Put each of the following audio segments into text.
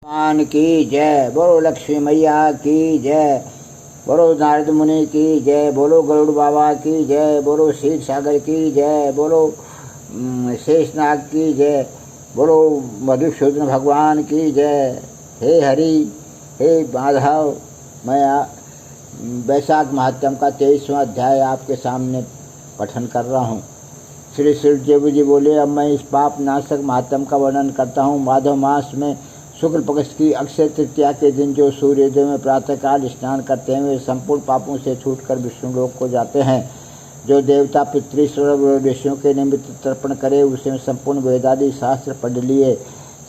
भगवान की जय। बोलो लक्ष्मी मैया की जय। बोलो नारद मुनि की जय। बोलो गरुड़ बाबा की जय। बोलो क्षीर सागर की जय। बोलो शेषनाग की जय। बोलो मधुसूदन भगवान की जय। हे हरि, हे माधव, मैं वैशाख महात्म का 23वां अध्याय आपके सामने पठन कर रहा हूँ। श्री शिवदेव जी बोले, अब मैं इस पाप नाशक महात्म का वर्णन करता हूँ। माधव मास में शुक्ल पक्ष की अक्षय तृतीया के दिन जो सूर्योदय में प्रातःकाल स्नान करते हैं वे संपूर्ण पापों से छूटकर विष्णु लोक को जाते हैं। जो देवता पितृस्वर ऋषियों के निमित्त तर्पण करे उसे संपूर्ण वेदादि शास्त्र पढ़ लिए,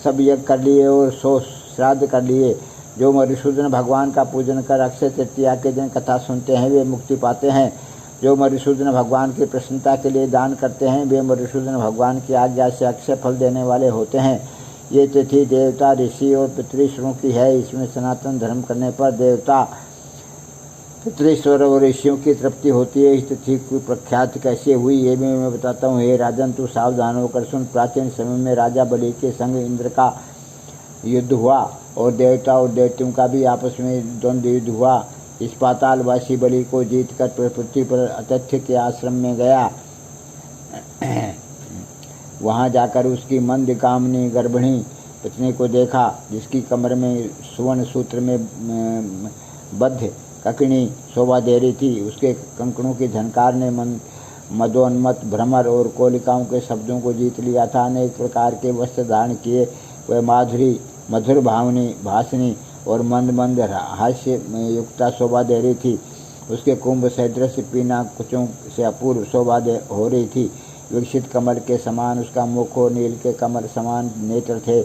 सब यज्ञ कर लिए और 100 श्राद्ध कर लिए। जो मधुसूदन भगवान का पूजन कर अक्षय तृतीया के दिन कथा सुनते हैं वे मुक्ति पाते हैं। जो मधुसूदन भगवान की प्रसन्नता के लिए दान करते हैं वे मधुसूदन भगवान की आज्ञा से अक्षय फल देने वाले होते हैं। ये तिथि देवता, ऋषि और पितृश्वरों की है। इसमें सनातन धर्म करने पर देवता, पितृश्वर और ऋषियों की तृप्ति होती है। इस तिथि की प्रख्यात कैसे हुई ये भी मैं बताता हूँ। हे राजन, तू सावधान होकर सुन। प्राचीन समय में राजा बलि के संग इंद्र का युद्ध हुआ और देवता और दैत्यों का भी आपस में द्वंद्व युद्ध हुआ। इस पातालवासी बलि को जीतकर पृथ्वी पर अतथ्य के आश्रम में गया। वहाँ जाकर उसकी मंद कामनी गर्भिणी पत्नी को देखा, जिसकी कमर में सुवर्ण सूत्र में बद्ध ककनी शोभा दे रही थी। उसके कंकणों की झनकार ने मदोन्मत भ्रमर और कोलिकाओं के शब्दों को जीत लिया था। अनेक प्रकार के वस्त्र धारण किए वह माधुरी, मधुर भावनी, भाषणी और मंद मंद हास्य युक्ता शोभा दे रही थी। उसके कुंभ सदृश पीना कुचों से अपूर्व शोभा हो रही थी। विकसित कमल के समान उसका मुख और नील के कमल समान नेत्र थे।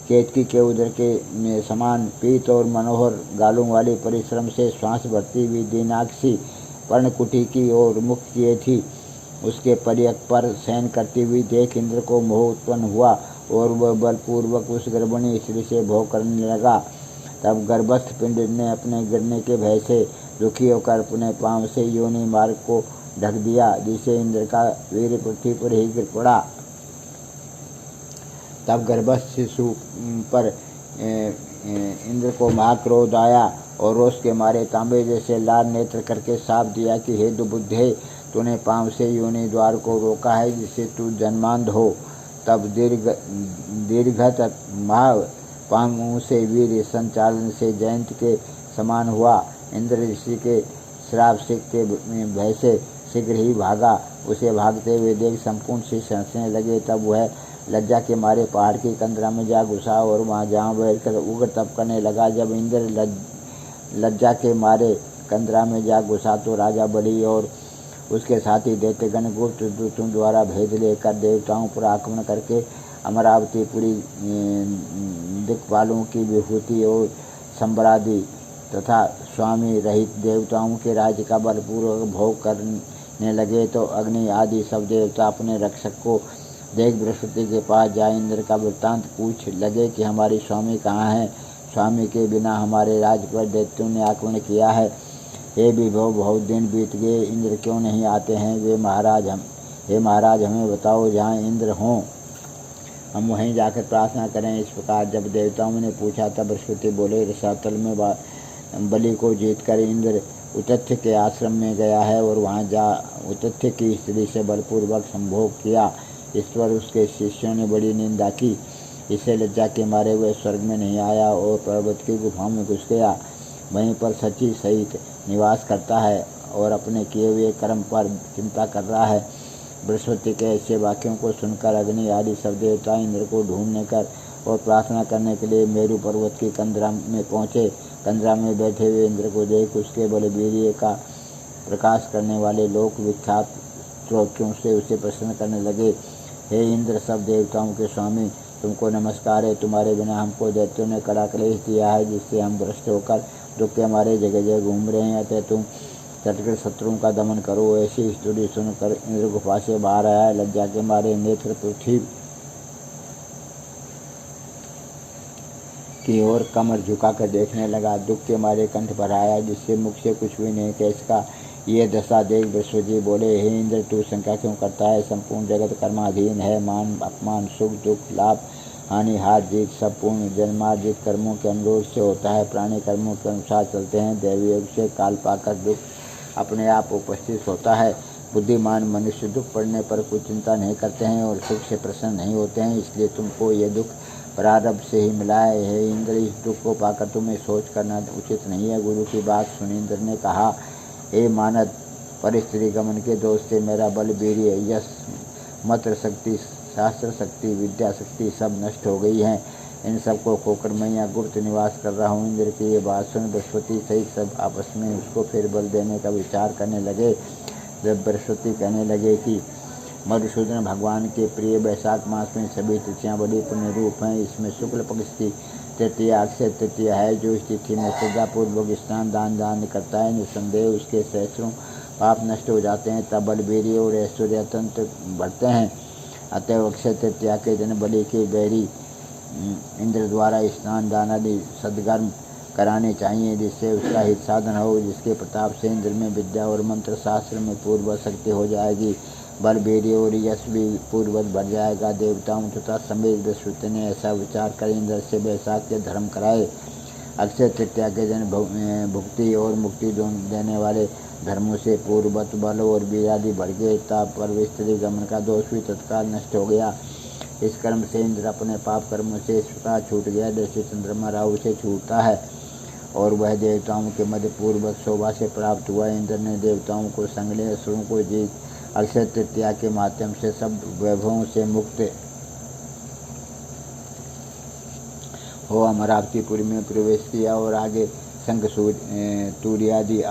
केतकी के उदर के समान पीत और मनोहर गालों वाली परिश्रम से श्वास भरती हुई दीनाक्षी पर्णकुटी की ओर मुख किए थी। उसके परियक पर शयन करती हुई देख इंद्र को मोह उत्पन्न हुआ और वह बलपूर्वक उस गर्भिणी स्त्री से भोग करने लगा। तब गर्भस्थ पिंड ने अपने गिरने के भय से दुखी होकर अपने पांव से योनि मार्ग को ढक दिया, जिसे इंद्र का वीर पृथ्वी पर ही गिर पड़ा। तब गर्भस्थ शिशु पर इंद्र को महाक्रोध आया और रोष के मारे तांबे जैसे लाल नेत्र करके साप दिया कि हे दुबुद्धे, तूने पांव से योनि द्वार को रोका है जिससे तू जन्मांध हो। तब दीर्घत महा पांवों से वीर संचालन से जयंत के समान हुआ। इंद्र ऋषि के श्राप के भय से शीघ्र ही भागा। उसे भागते हुए देख संपूर्ण शीश हंसने लगे। तब वह लज्जा के मारे पहाड़ की कंदरा में जा घुसा और वहाँ जहाँ बैठकर उग्र तप करने लगा। जब इंद्र लज्जा के मारे कंदरा में जा घुसा तो राजा बलि और उसके साथी दैत्यगण गुप्त दूतों द्वारा भेद लेकर देवताओं पर आक्रमण करके अमरावतीपुरी दिक्पालों की विभूति और संबरादि तथा स्वामी रहित देवताओं के राज्य का बलपूर्वक भोग करने लगे। तो अग्नि आदि सब देवता अपने रक्षक को देख बृहस्पति के पास जाए इंद्र का वृत्तांत पूछ लगे कि हमारी स्वामी कहाँ है। स्वामी के बिना हमारे राज्य पर दैत्यों ने आक्रमण किया है। हे विभव, बहुत दिन बीत गए, इंद्र क्यों नहीं आते हैं? हे महाराज हमें बताओ, जहाँ इंद्र हों हम वहीं जाकर प्रार्थना करें। इस प्रकार जब देवताओं ने पूछा तब बृहस्पति बोले, रसातल में बलि को जीतकर इंद्र उतथ्य के आश्रम में गया है और वहाँ जा उतथ्य की स्त्री से बलपूर्वक संभोग किया। इस पर उसके शिष्यों ने बड़ी निंदा की। इससे लज्जा के मारे वह स्वर्ग में नहीं आया और पर्वत की गुफा में घुस गया। वहीं पर सची सहित निवास करता है और अपने किए हुए कर्म पर चिंता कर रहा है। बृहस्पति के ऐसे वाक्यों को सुनकर अग्नि आदि सब देवता इंद्र को ढूंढने कर और प्रार्थना करने के लिए मेरु पर्वत की कंदरा में पहुँचे। कंदरा में बैठे हुए इंद्र को देख उसके बलवीर्य का प्रकाश करने वाले लोक विख्यात स्तोत्रों से उसे प्रसन्न करने लगे। हे इंद्र, सब देवताओं के स्वामी, तुमको नमस्कार है। तुम्हारे बिना हमको दैत्यों ने कड़ा क्लेश दिया है, जिससे हम भ्रष्ट होकर दुख के मारे जगह जगह घूम रहे हैं। अतः तुम तटकर शत्रुओं का दमन करो। ऐसी स्तुति सुनकर इंद्र गुफा से बाहर आया। लज्जा के मारे नेत्र पृथ्वी की ओर कमर झुकाकर देखने लगा। दुख के मारे कंठ भर आया, जिससे मुख से कुछ भी नहीं कह सका। ये दशा देख बृहस्पति बोले, हे इंद्र, तू शंका क्यों करता है? संपूर्ण जगत कर्माधीन है। मान अपमान, सुख दुख, लाभ हानि हार जीत सब पूर्ण जन्मार्जित कर्मों के अनुरोध से होता है। प्राणी कर्मों के अनुसार चलते हैं। दैवी योग से काल पाकर दुख अपने आप उपस्थित होता है। बुद्धिमान मनुष्य दुख पड़ने पर कोई चिंता नहीं करते हैं और सुख से प्रसन्न नहीं होते हैं। इसलिए तुमको ये दुख प्रारब्ध से ही मिला है। हे इंद्र, इस दुख को पाकर तुम्हें सोच करना उचित नहीं है। गुरु की बात सुनी इंद्र ने कहा, हे मानद, परिस्थिति गमन के दोष से मेरा बल, वीर्य, यश, मंत्र शक्ति, शास्त्र शक्ति, विद्या शक्ति सब नष्ट हो गई हैं। इन सबको खोकर मैं यहाँ गुप्त निवास कर रहा हूँ। इंद्र की ये बात सुन बृहस्पति सहित सब आपस में उसको फिर बल देने का विचार करने लगे। जब बृहस्पति कहने लगे कि मधुसूदन भगवान के प्रिय वैशाख मास में सभी तिथियाँ बड़ी पुण्य रूप हैं। इसमें शुक्ल पक्ष की तृतीया अक्षय तृतीया है। जो इस तिथि में श्रद्धापूर्वक स्नान दान करता है, निसंदेह उसके सहस्रों पाप नष्ट हो जाते हैं। तब बल, वीर्य और ऐश्वर्य अत्यंत बढ़ते हैं। अतएव अक्षय तृतीया के दिन बलि के बैरी इंद्र द्वारा स्नान दान आदि सद्कर्म कराने चाहिए, जिससे उसका हित साधन हो। जिसके प्रताप से इंद्र में विद्या और मंत्र शास्त्र में पूर्ववत शक्ति हो जाएगी। बल, वीर्य और यश भी पूर्ववत बढ़ जाएगा। देवताओं तथा समेत बृहस्पति ने ऐसा विचार कर इंद्र से वैशाख के धर्म कराए। अक्षय तृतीया के दिन भुक्ति और मुक्ति देने वाले धर्मों से पूर्ववत बल और वीर आदि बढ़ गए। तब पर स्त्री गमन का दोष भी तत्काल नष्ट हो गया। इस कर्म से इंद्र अपने पाप कर्मों से इस प्रकार छूट गया जैसे चंद्रमा राहु से छूटता है, और वह देवताओं के मध्य पूर्ववत शोभा से प्राप्त हुआ। इंद्र ने देवताओं को संग ले असुरों को जीत अक्षय तृतीया के माध्यम से सब वैभवों से मुक्त हो अमरावतीपुरी में प्रवेश किया और आगे शंख तूर्य आदि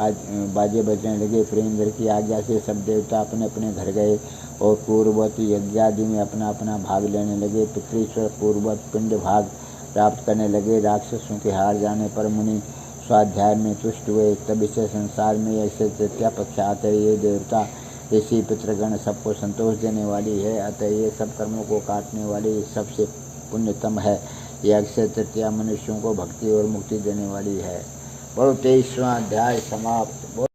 बाजे बजने लगे। फिर इंद्र की आज्ञा से सब देवता अपने अपने घर गए और पूर्ववत यज्ञ आदि में अपना अपना भाग लेने लगे। पितृश्वर पूर्ववत पिंड भाग प्राप्त करने लगे। राक्षसों के हार जाने पर मुनि स्वाध्याय में तुष्ट हुए। तब इसे संसार में ऐसे तृतीया पक्ष आते ये देवता ऋषि पितृगण सबको संतोष देने वाली है। अतः ये सब कर्मों को काटने वाली सबसे पुण्यतम है। यह अक्षय तृतीया मनुष्यों को भक्ति और मुक्ति देने वाली है। 23वां अध्याय समाप्त।